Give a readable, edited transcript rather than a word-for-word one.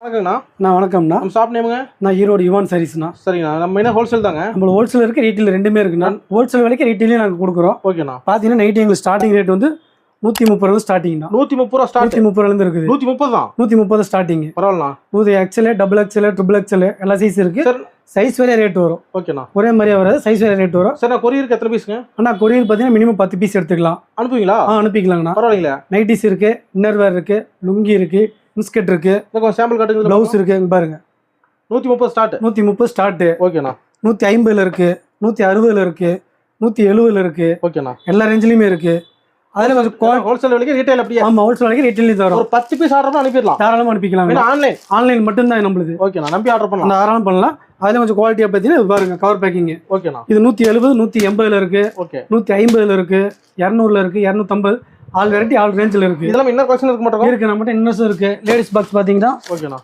வணக்கங்கண்ணா. வணக்கம்ண்ணா. நம்ம ஷாப் நேமுங்க? நான் ஈரோடு யுவான் சாரீஸ்ண்ணா. சரிங்கண்ணா. நம்ம என்ன ஹோல்சேல் தாங்க? நம்ம ஹோல்சேல் இருக்குது, ரீட்டெயில் ரெண்டுமே இருக்குண்ணா. ஹோல்சேல் விலைக்கு ரீட்டெயிலையும் நாங்கள் கொடுக்குறோம். ஓகேண்ணா. பார்த்தீங்கன்னா நைட்டு எங்களுக்கு ஸ்டார்டிங் ரேட் வந்து 130 ஸ்டார்டிங்ண்ணா. 130 ஸ்டார்ட். 130 இருக்குது. 130 தான். 130 ஸ்டார்டிங். பரவாயில்லண்ணா. 100 XL, double XL, triple XL எல்லா சைஸ் இருக்கு. சார் சைஸ் வேற ரேட் வரும். ஓகேண்ணா. ஒரே மாதிரியா வராது, சைஸ் வேற ரேட் வரும். சார் நான் கொரியருக்கு எத்தனை பீஸுங்க? அண்ணா கொரியர் பார்த்தீங்கன்னா மினிமம் 10 பீஸ் எடுத்துக்கலாம். அனுப்புவீங்களா? அனுப்பிக்கலாங்கண்ணா. பரவாயில்லைங்களா? நைட்டிஸ் இருக்கு, இன்னர் வேர் இருக்கு, லுங்கி இருக்கு, இன்ஸ்கர்ட் இருக்கு, சாம்பிள் காட்டுங்க. ப்ளவுஸ் இருக்கு. இங்க பாருங்க 130 ஸ்டார்ட். 130 ஸ்டார்ட். ஓகேண்ணா. 150 இருக்கு, 160 இருக்கு, 170 இருக்கு. ஓகேண்ணா. எல்லா ரேஞ்சிலுமே இருக்கு. அதுல கொஞ்சம் ஹோல்சேல் விலைக்கு ரீட்டைல் அப்படியே? ஆமா, ஹோல்சேல் விலைக்கு ரீட்டைல் தரும். ஒரு 10 பீஸ் ஆர்டர் அனுப்பிடலாம். தாராளமா அனுப்பிக்கலாம். ஆன்லைன் மட்டும் தான் நம்மளுது. ஓகேண்ணா. நம்பி ஆர்டர் பண்ணலாம். தாராளம் பண்ணலாம். அதுல கொஞ்சம் குவாலிட்டியா பார்த்தீங்கன்னா பாருங்க கவர் பேக்கிங். ஓகேண்ணா. இது 170, 180 இருக்கு. ஓகே. 150 இருக்கு, 200 இருக்கு, 250. ஆல் வெரைட்டி ஆல் ரேஞ்சில் இருக்கு. இதெல்லாம் இன்னர் கலெக்ஷன் இருக்க மாட்டோம். இருக்கு, நம்மகிட்ட இன்னர்ஸும் இருக்கு. லேடிஸ் பாக்ஸ் பாத்தீங்கன்னா ஓகேண்ணா